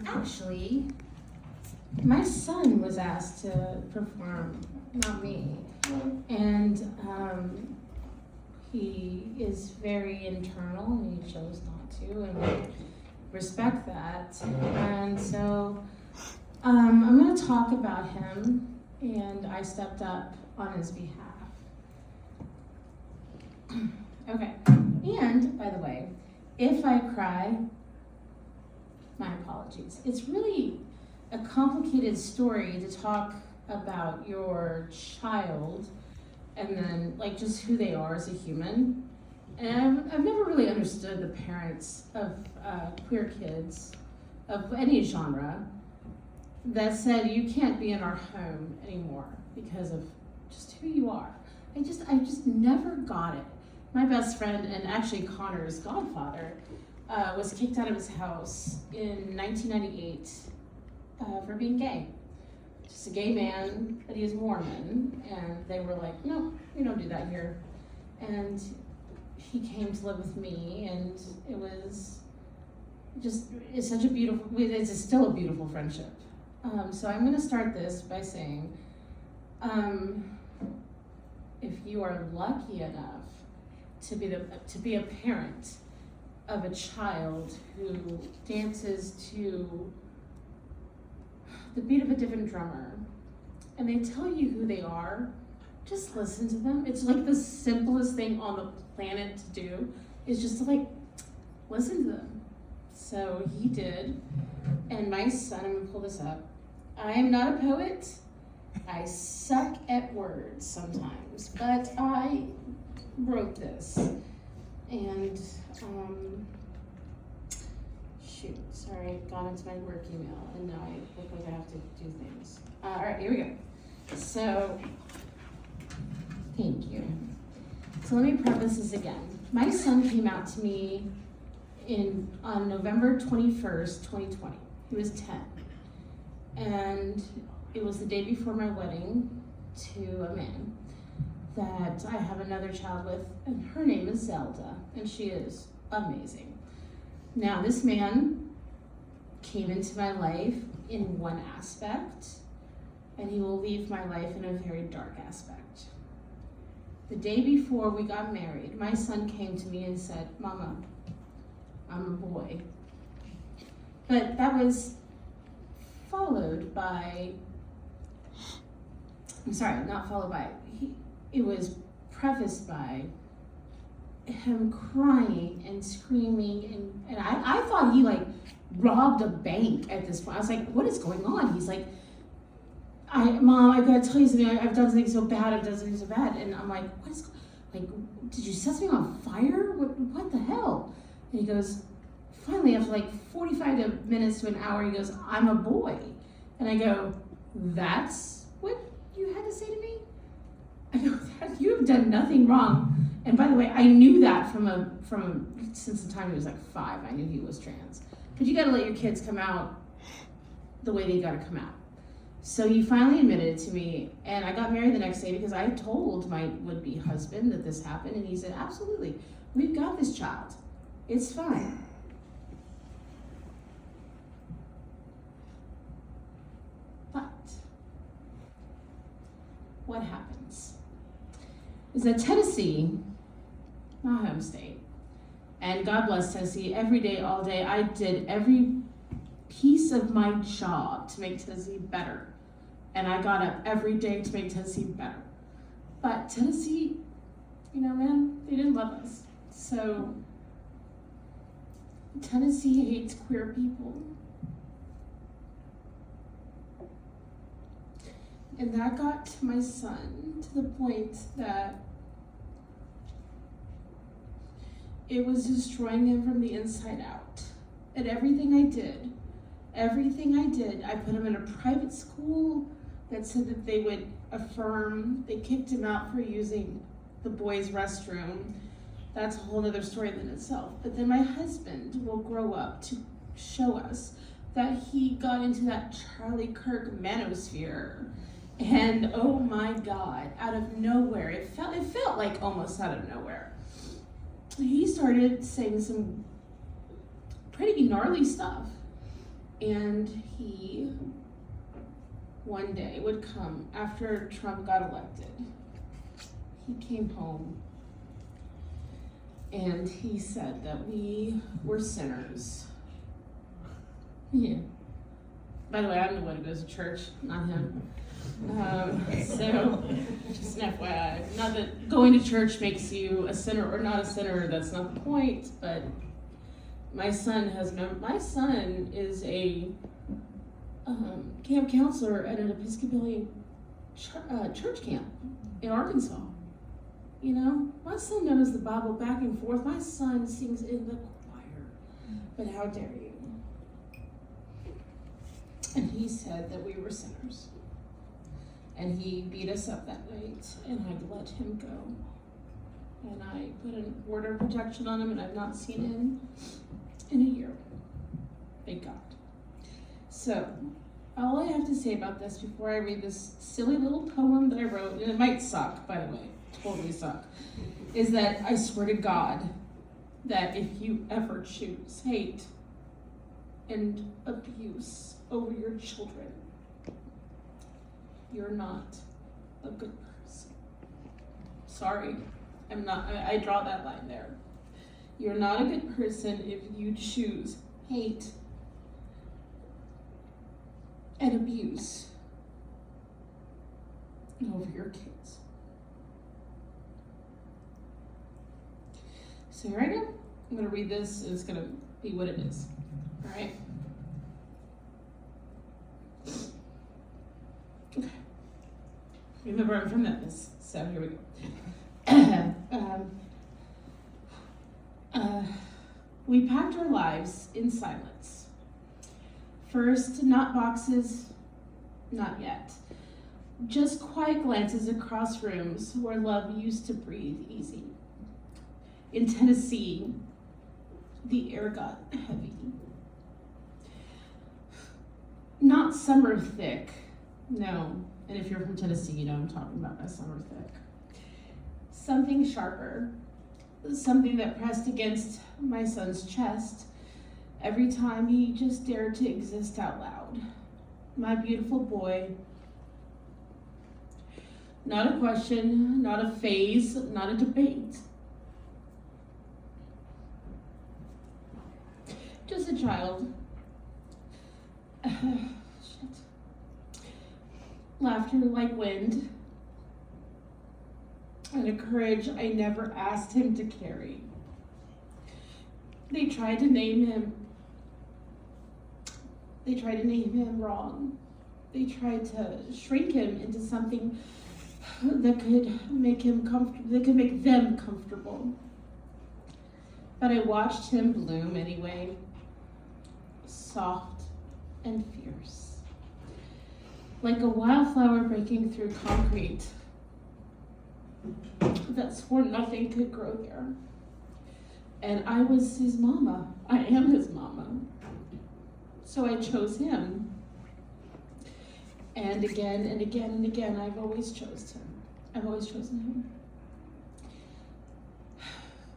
Actually, my son was asked to perform, not me. And he is very internal and he chose not to, and we respect that. And so I'm going to talk about him, and I stepped up on his behalf. Okay, and by the way, if I cry, my apologies. It's really a complicated story to talk about your child and then like just who they are as a human. And I've never really understood the parents of queer kids of any genre that said you can't be in our home anymore because of just who you are. I just never got it. My best friend, and actually Connor's godfather, was kicked out of his house in 1998 for being gay. Just a gay man, but he was Mormon, and they were like, no, we don't do that here. And he came to live with me, and it was just, it's such a beautiful, it's still a beautiful friendship. So I'm gonna start this by saying, if you are lucky enough to be a parent of a child who dances to the beat of a different drummer, and they tell you who they are, just listen to them. It's like the simplest thing on the planet to do, is just to like, listen to them. So he did, and my son, I'm gonna pull this up. I am not a poet. I suck at words sometimes, but I wrote this, and shoot, sorry, I got into my work email, and now I look like I have to do things. All right, here we go. So, thank you. So let me preface this again. My son came out to me on November 21st, 2020. He was 10. And it was the day before my wedding to a man that I have another child with, and her name is Zelda, and she is amazing. Now, this man came into my life in one aspect, and he will leave my life in a very dark aspect. The day before we got married, my son came to me and said, Mama, I'm a boy. But that was followed by, it was prefaced by him crying and screaming, and I thought he like robbed a bank at this point. I was like, what is going on? He's like, Mom, I gotta tell you something, I've done something so bad, and I'm like, did you set something on fire? What the hell? And he goes, finally, after like 45 minutes to an hour, he goes, I'm a boy. And I go, that's what you had to say to me? I go, you have done nothing wrong. And by the way, I knew that since the time he was like 5, I knew he was trans. But you gotta let your kids come out the way they gotta come out. So he finally admitted it to me, and I got married the next day because I told my would-be husband that this happened, and he said, absolutely, we've got this child. It's fine. But what happens is that Tennessee, my home state, and God bless Tennessee, every day, all day, I did every piece of my job to make Tennessee better. And I got up every day to make Tennessee better. But Tennessee, man, they didn't love us. So Tennessee hates queer people. And that got my son to the point that it was destroying him from the inside out. And everything I did, I put him in a private school that said that they would affirm. They kicked him out for using the boys' restroom. That's a whole other story in itself. But then my husband will grow up to show us that he got into that Charlie Kirk manosphere. And oh my God, out of nowhere, it felt like almost out of nowhere, he started saying some pretty gnarly stuff. And he, one day, would come after Trump got elected. He came home and he said that we were sinners. Yeah. By the way, I'm the one who goes to church, not him. So, just an FYI. Not that going to church makes you a sinner or not a sinner, that's not the point, but my son is a camp counselor at an Episcopalian church camp in Arkansas. You know, my son knows the Bible back and forth. My son sings in the choir. But how dare you? And he said that we were sinners. And he beat us up that night, and I let him go. And I put an order of protection on him, and I've not seen him in a year. Thank God. So, all I have to say about this before I read this silly little poem that I wrote, and it might suck, by the way, totally suck, is that I swear to God that if you ever choose hate and abuse over your children, you're not a good person. Sorry, I'm not, I draw that line there. You're not a good person if you choose hate and abuse over your kids. So here I go. I'm gonna read this, and it's gonna be what it is. All right? Okay. Remember, I'm from Memphis, so here we go. We packed our lives in silence. First, not boxes, not yet. Just quiet glances across rooms where love used to breathe easy. In Tennessee, the air got heavy. Not summer thick, no. And if you're from Tennessee, you know I'm talking about by summer thick. Something sharper, something that pressed against my son's chest every time he just dared to exist out loud. My beautiful boy. Not a question, not a phase, not a debate. Just a child. Shit. Laughter like wind. And a courage I never asked him to carry. They tried to name him wrong. They tried to shrink him into something that could make them comfortable. But I watched him bloom anyway, soft and fierce, like a wildflower breaking through concrete that swore nothing could grow there. And I was his mama. I am his mama. So I chose him. And again and again and again, I've always chosen him.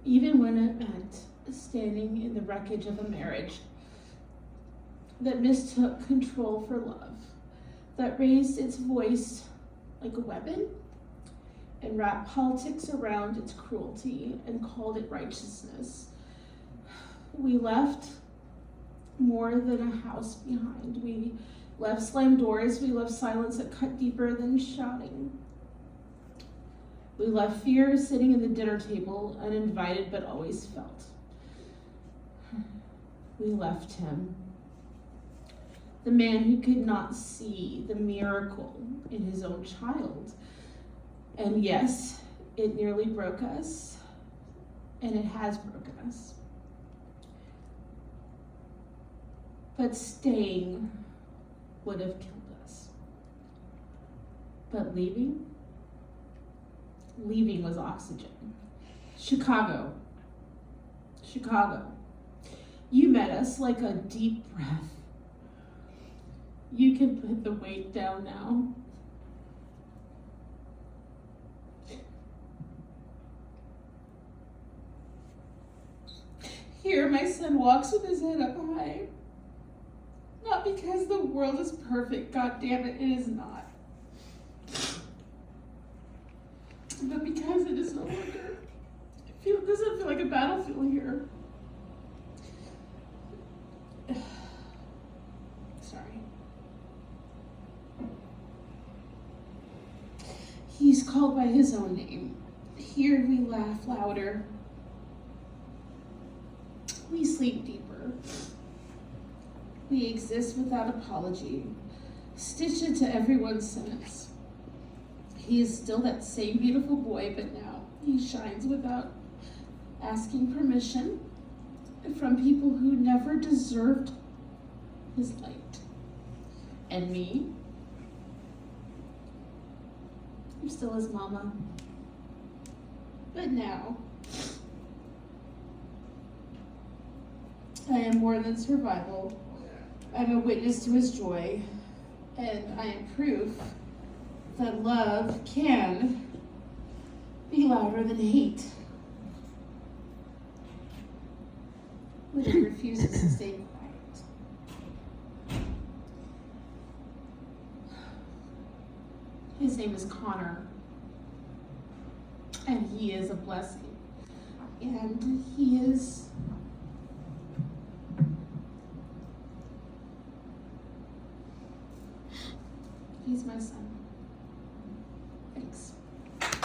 Even when it meant standing in the wreckage of a marriage that mistook control for love, that raised its voice like a weapon and wrapped politics around its cruelty and called it righteousness. We left more than a house behind. We left slammed doors. We left silence that cut deeper than shouting. We left fear sitting at the dinner table, uninvited but always felt. We left him, the man who could not see the miracle in his own child. And yes, it nearly broke us, and it has broken us. But staying would have killed us. But leaving was oxygen. Chicago. You met us like a deep breath. You can put the weight down now. Here, my son walks with his head up high, because the world is perfect, God damn it, it is not. But because it is no longer, it doesn't feel like a battlefield here. Sorry. He's called by his own name. Here we laugh louder. We sleep deeper. We exist without apology, stitched into everyone's sentence. He is still that same beautiful boy, but now he shines without asking permission from people who never deserved his light. And me, I'm still his mama. But now, I am more than survival. I'm a witness to his joy, and I am proof that love can be louder than hate. But it refuses to stay quiet. His name is Connor, and he is a blessing. And he's my son.